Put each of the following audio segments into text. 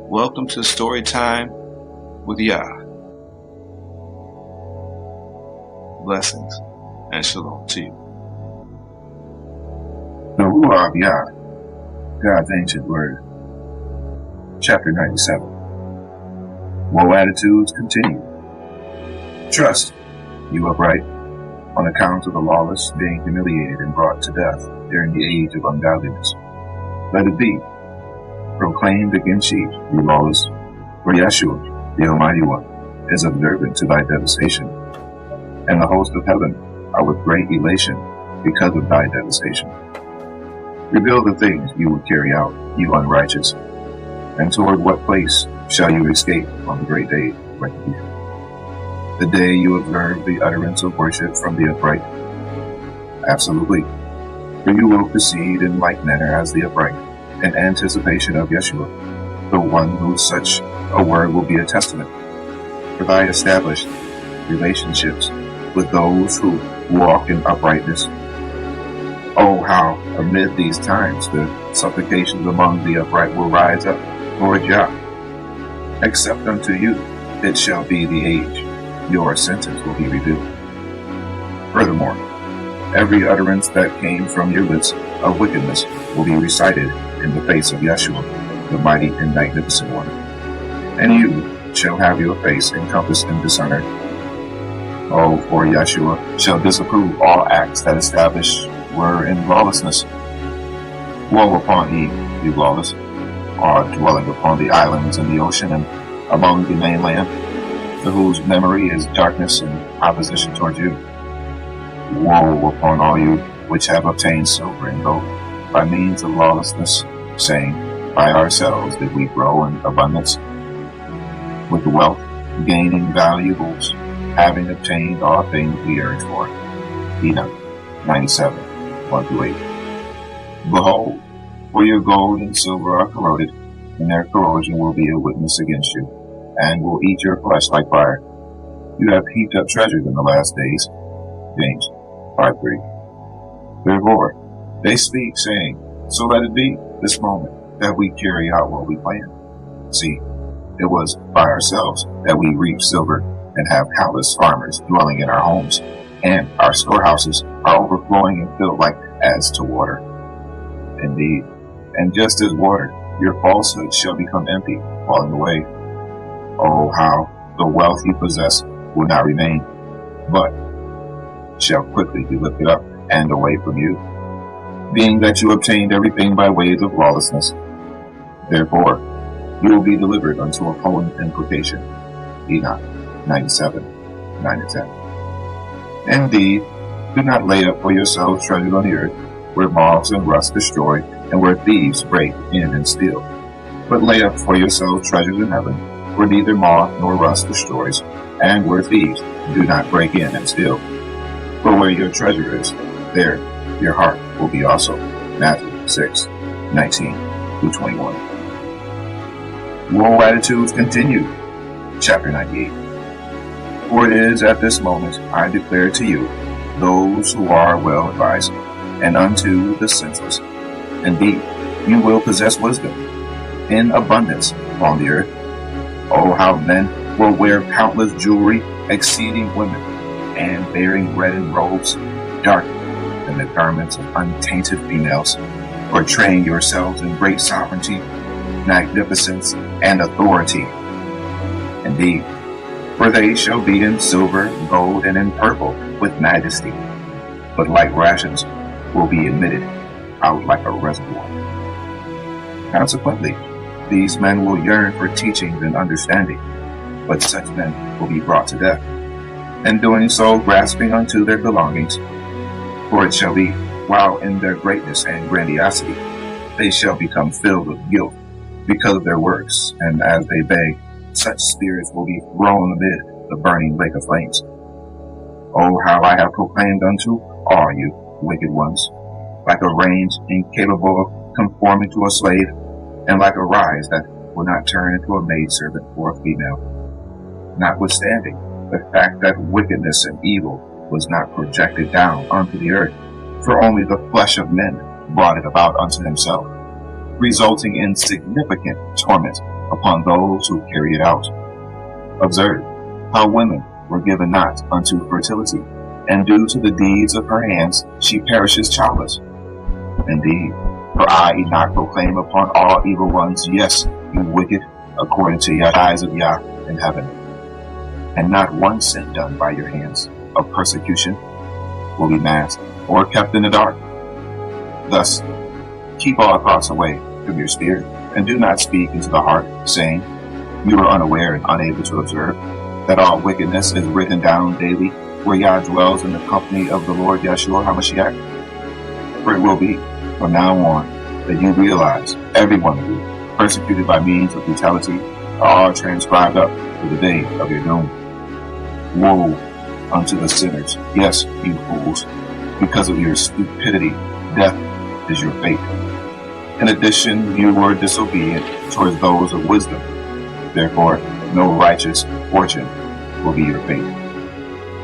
Welcome to Story Time with Yah. Blessings and shalom to you. The Ruah of Yah, God's ancient word. Chapter 97. Woe attitudes continue. Trust, you upright, on account of the lawless being humiliated and brought to death during the age of ungodliness. Let it be proclaimed against ye, you lawless, for Yahshua, the Almighty One, is observant to thy devastation, and the host of heaven are with great elation because of thy devastation. Reveal the things you will carry out, you unrighteous, and toward what place shall you escape on the great day of retribution? The day you observe the utterance of worship from the upright? Absolutely, for you will proceed in like manner as the upright, in anticipation of Yahshua, the one whose such a word will be a testament for thy established relationships with those who walk in uprightness. Oh, how amid these times the supplications among the upright will rise up, Lord Yah. Except unto you it shall be the age, your sentence will be revealed. Furthermore, every utterance that came from your lips of wickedness will be recited in the face of Yahshua, the mighty and magnificent one. And you shall have your face encompassed in dishonor. Oh, for Yahshua shall disapprove all acts that established were in lawlessness. Woe upon ye, you lawless, are dwelling upon the islands in the ocean and among the mainland, to whose memory is darkness and opposition toward you. Woe upon all you which have obtained silver and gold by means of lawlessness, saying, by ourselves did we grow in abundance, with wealth, gaining valuables, having obtained all things we yearned for. Enoch 97, 1-8. Behold, for your gold and silver are corroded, and their corrosion will be a witness against you, and will eat your flesh like fire. You have heaped up treasures in the last days. James 5:3. Therefore, they speak, saying, so let it be this moment that we carry out what we plan. See, it was by ourselves that we reap silver and have countless farmers dwelling in our homes, and our storehouses are overflowing and filled like as to water. Indeed, and just as water, your falsehood shall become empty, falling away. Oh, how the wealth you possess will not remain, but shall quickly be lifted up and away from you, being that you obtained everything by ways of lawlessness. Therefore, you will be delivered unto a potent implication. Enoch 97, 9-10. Indeed, do not lay up for yourselves treasures on the earth, where moths and rust destroy, and where thieves break in and steal. But lay up for yourselves treasures in heaven, where neither moth nor rust destroys, and where thieves do not break in and steal. For where your treasure is, there your heart will be also. Matthew 6, 19-21. Woe attitudes continue. Chapter 98. For it is at this moment I declare to you, those who are well advised, and unto the senseless, indeed, you will possess wisdom in abundance upon the earth. Oh, how men will wear countless jewelry, exceeding women, and bearing reddened robes, darker than the garments of untainted females, portraying yourselves in great sovereignty, magnificence, and authority. Indeed, for they shall be in silver, gold, and in purple with majesty, but like rations will be emitted out like a reservoir. Consequently, these men will yearn for teachings and understanding, but such men will be brought to death, and doing so grasping unto their belongings. For it shall be, while in their greatness and grandiosity, they shall become filled with guilt because of their works, and as they beg, such spirits will be thrown amid the burning lake of flames. Oh, how I have proclaimed unto all you wicked ones, like a range incapable of conforming to a slave, and like a rise that will not turn into a maidservant or a female. Notwithstanding the fact that wickedness and evil was not projected down unto the earth, for only the flesh of men brought it about unto himself, resulting in significant torment upon those who carry it out. Observe how women were given not unto fertility, and due to the deeds of her hands she perishes childless. Indeed, for I, Enoch, proclaim upon all evil ones, yes, you wicked, according to your eyes of Yah in heaven. And not one sin done by your hands of persecution will be masked or kept in the dark. Thus, keep all thoughts away from your spirit, and do not speak into the heart, saying, you are unaware and unable to observe that all wickedness is written down daily, where Yah dwells in the company of the Lord Yahshua Hamashiach. For it will be, from now on, that you realize, every one of you, persecuted by means of brutality, are all transcribed up to the day of your doom. Woe unto the sinners, yes, you fools, because of your stupidity, death is your fate. In addition, you were disobedient towards those of wisdom. Therefore, no righteous fortune will be your fate.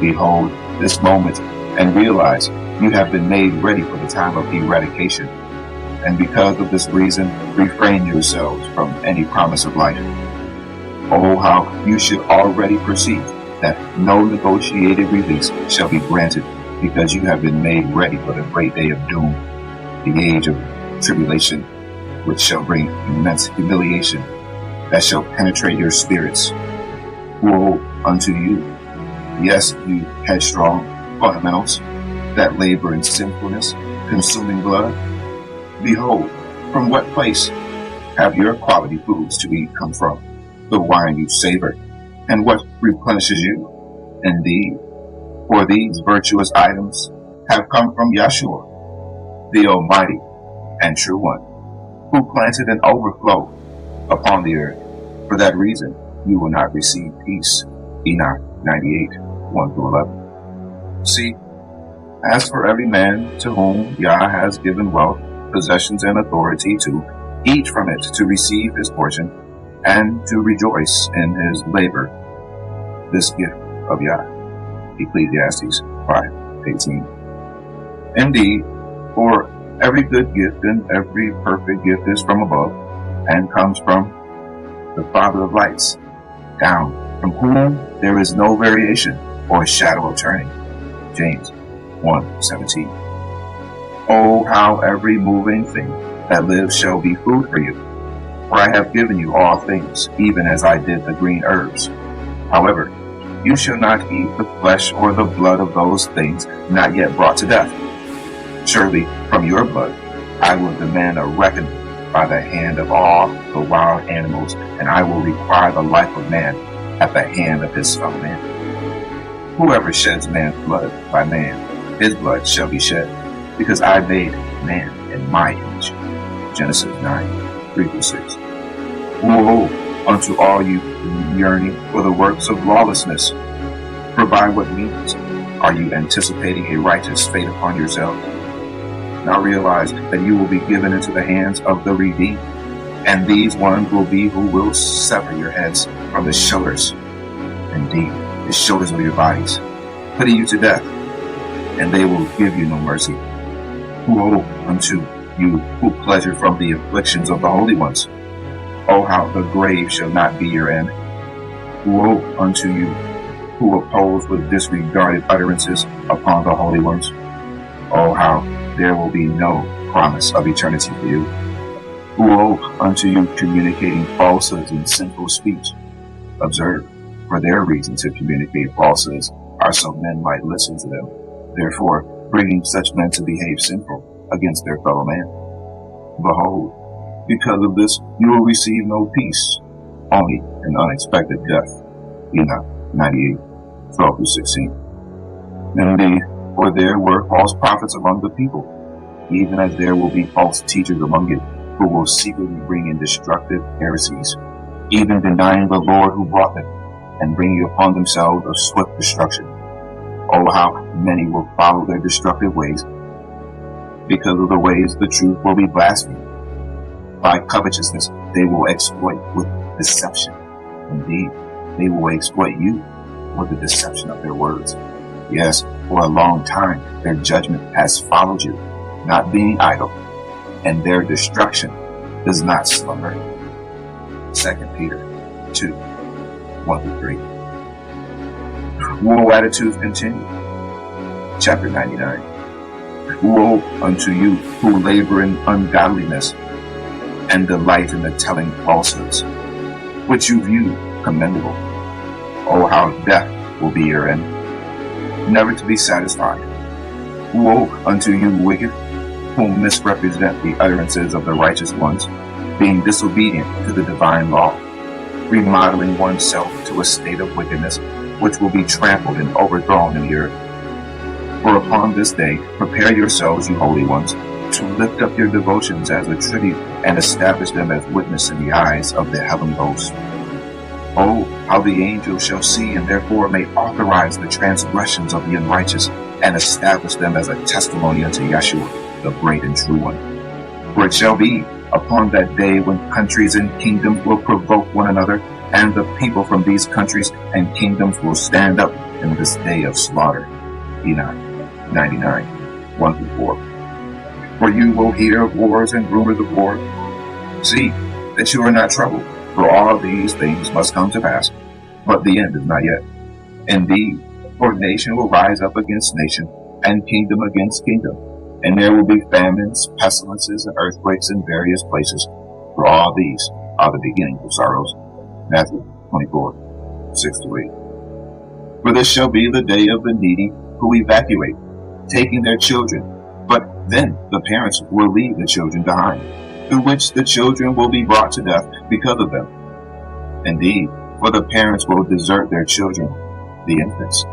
Behold this moment and realize you have been made ready for the time of eradication. And because of this reason, refrain yourselves from any promise of life. Oh, how you should already perceive that no negotiated release shall be granted, because you have been made ready for the great day of doom, the age of tribulation, which shall bring immense humiliation, that shall penetrate your spirits. Woe unto you, yes, you headstrong fundamentals, that labor in sinfulness, consuming blood. Behold, from what place have your quality foods to eat come from, the wine you savor, and what replenishes you? Indeed, for these virtuous items have come from Yahshua, the Almighty and True One, who planted an overflow upon the earth. For that reason, you will not receive peace. Enoch 98, 1-11. See, as for every man to whom Yah has given wealth, possessions, and authority, to eat from it, to receive his portion, and to rejoice in his labor, this gift of Yah. Ecclesiastes 5:18. Indeed, for every good gift and every perfect gift is from above, and comes from the Father of lights, down, from whom there is no variation or shadow of turning. James 1:17. Oh, how every moving thing that lives shall be food for you. For I have given you all things, even as I did the green herbs. However, you shall not eat the flesh or the blood of those things not yet brought to death. Surely from your blood I will demand a reckoning by the hand of all the wild animals, and I will require the life of man at the hand of his fellow man. Whoever sheds man's blood, by man his blood shall be shed, because I made man in my image. Genesis 9:3-6. Woe unto all you yearning for the works of lawlessness, for by what means are you anticipating a righteous fate upon yourselves? Now realize that you will be given into the hands of the redeemed, and these ones will be who will sever your heads from the shoulders, indeed, the shoulders of your bodies, putting you to death, and they will give you no mercy. Woe unto you who pleasure from the afflictions of the holy ones. Oh, how the grave shall not be your end. Woe unto you who oppose with disregarded utterances upon the holy ones. Oh, how there will be no promise of eternity for you. Woe unto you communicating falsehoods and sinful speech. Observe, for their reason to communicate falsehoods are so men might listen to them, therefore bringing such men to behave sinful against their fellow man. Behold, because of this you will receive no peace, only an unexpected death. Enoch 98:12-16. Indeed, for there were false prophets among the people, even as there will be false teachers among you, who will secretly bring in destructive heresies, even denying the Lord who brought them, and bringing upon themselves a swift destruction. Oh, how many will follow their destructive ways. Because of the ways the truth will be blasphemed. By covetousness they will exploit with deception. Indeed, they will exploit you with the deception of their words. Yes, for a long time their judgment has followed you, not being idle, and their destruction does not slumber. 2 Peter 2, 1-3. Woe attitudes continue. Chapter 99. Woe unto you who labor in ungodliness and delight in the telling falsehoods, which you view commendable. Oh, how death will be your end, never to be satisfied. Woe unto you wicked, whom misrepresent the utterances of the righteous ones, being disobedient to the divine law, remodeling oneself to a state of wickedness, which will be trampled and overthrown in the earth. For upon this day prepare yourselves, you holy ones, to lift up your devotions as a tribute and establish them as witness in the eyes of the heavenly host. Oh, how the angels shall see and therefore may authorize the transgressions of the unrighteous and establish them as a testimony unto Yahshua, the great and true one. For it shall be upon that day when countries and kingdoms will provoke one another, and the people from these countries and kingdoms will stand up in this day of slaughter. Enoch 99, 1-4. For you will hear of wars and rumors of war. See that you are not troubled, for all these things must come to pass, but the end is not yet. Indeed, for nation will rise up against nation, and kingdom against kingdom, and there will be famines, pestilences, and earthquakes in various places, for all these are the beginnings of sorrows. Matthew 24, 6-8. For this shall be the day of the needy who evacuate, taking their children, but then the parents will leave the children behind, through which the children will be brought to death because of them. Indeed, for the parents will desert their children, the infants.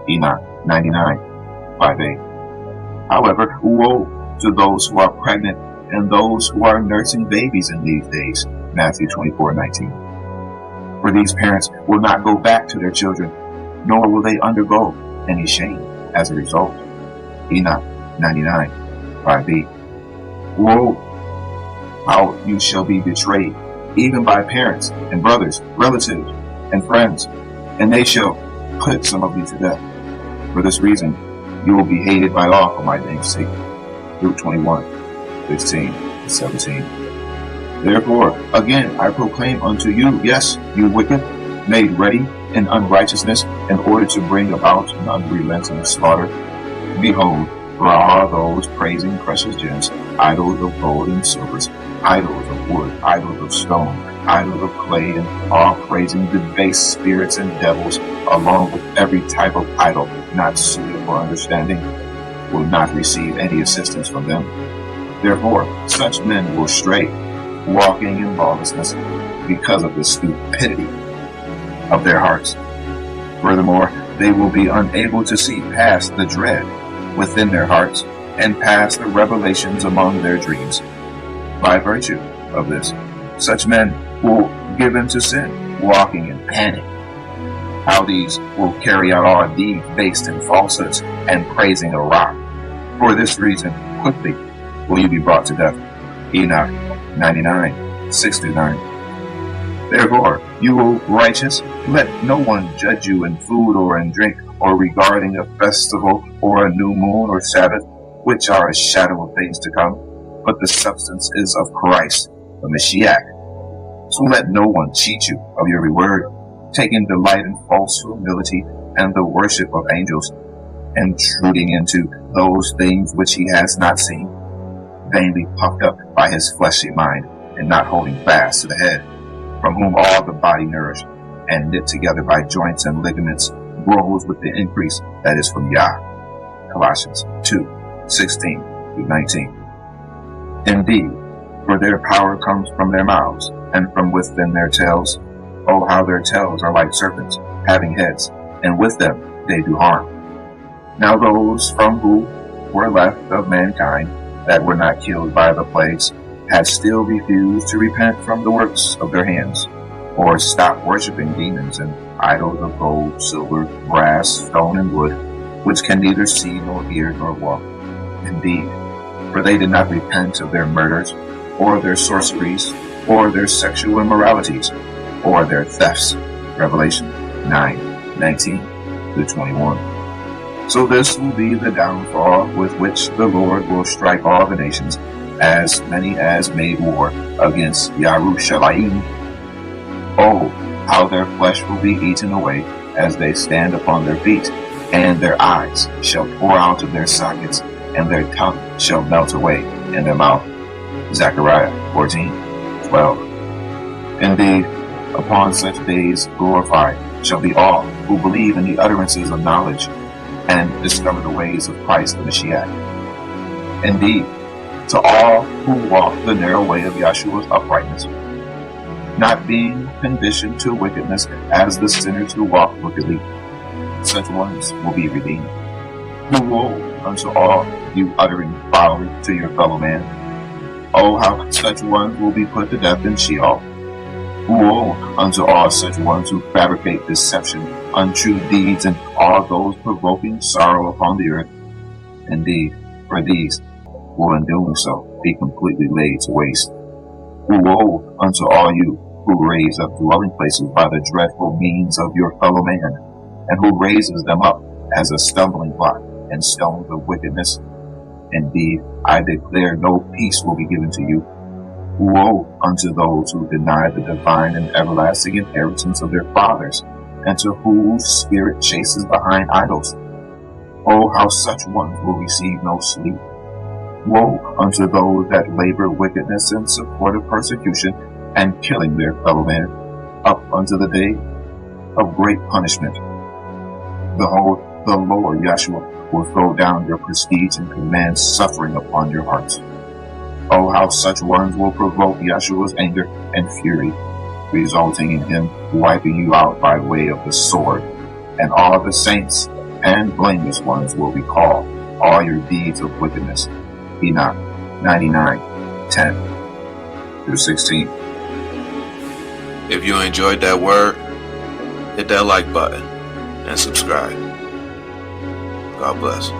Enoch 99, 5-8. However, woe to those who are pregnant and those who are nursing babies in these days. Matthew 24:19. For these parents will not go back to their children, nor will they undergo any shame as a result. Enoch 99, 5b. Woe, how you shall be betrayed, even by parents and brothers, relatives, and friends, and they shall put some of you to death. For this reason, you will be hated by all for my name's sake. Luke 21:15-17. Therefore, again I proclaim unto you, yes, you wicked, made ready in unrighteousness, in order to bring about an unrelenting slaughter. Behold, for all those praising precious gems, idols of gold and silver, idols of wood, idols of stone, idols of clay, and all praising the base spirits and devils, along with every type of idol not suited for understanding, will not receive any assistance from them. Therefore, such men will stray, walking in lawlessness, because of the stupidity of their hearts. Furthermore, they will be unable to see past the dread within their hearts and past the revelations among their dreams. By virtue of this, such men will give in to sin, walking in panic. How these will carry out all deeds based in falsehoods and praising a rock. For this reason, quickly will you be brought to death. Enoch 99, 6-9. Therefore, you righteous, let no one judge you in food or in drink, or regarding a festival or a new moon or Sabbath, which are a shadow of things to come, but the substance is of Christ, the Mashiach. So let no one cheat you of your reward, taking delight in false humility and the worship of angels, intruding into those things which he has not seen, vainly puffed up by his fleshly mind, and not holding fast to the head, from whom all the body nourished, and knit together by joints and ligaments, grows with the increase that is from Yah. Colossians 2:16-19. Indeed, for their power comes from their mouths, and from within their tails. Oh, how their tails are like serpents, having heads, and with them they do harm. Now those from who were left of mankind, that were not killed by the plagues, had still refused to repent from the works of their hands, or stop worshipping demons and idols of gold, silver, brass, stone, and wood, which can neither see nor hear nor walk. Indeed, for they did not repent of their murders, or their sorceries, or their sexual immoralities, or their thefts. Revelation 9:19-21. So this will be the downfall with which the Lord will strike all the nations, as many as made war against Yahshua, Oh, how their flesh will be eaten away as they stand upon their feet, and their eyes shall pour out of their sockets, and their tongue shall melt away in their mouth. Zechariah 14:12. Indeed, upon such days glorified shall be all who believe in the utterances of knowledge, and discover the ways of Christ the Mashiach. Indeed, to all who walk the narrow way of Yahshua's uprightness, not being conditioned to wickedness as the sinners who walk wickedly, such ones will be redeemed. Woe unto all you uttering folly to your fellow man. Oh, how such ones will be put to death in Sheol. Woe unto all such ones who fabricate deception, untrue deeds, and all those provoking sorrow upon the earth. Indeed, for these will in doing so be completely laid to waste. Woe unto all you who raise up dwelling places by the dreadful means of your fellow man, and who raises them up as a stumbling block and stones of wickedness. Indeed, I declare no peace will be given to you. Woe unto those who deny the divine and everlasting inheritance of their fathers, and to whose spirit chases behind idols. Oh, how such ones will receive no sleep. Woe unto those that labor wickedness in support of persecution and killing their fellow man, up unto the day of great punishment. Behold, the Lord Yahshua will throw down your prestige and command suffering upon your hearts. Oh, how such ones will provoke Yahshua's anger and fury, resulting in him wiping you out by way of the sword, and all the saints and blameless ones will recall all your deeds of wickedness. Enoch 99:10-16. If you enjoyed that word, hit that like button and subscribe. God bless.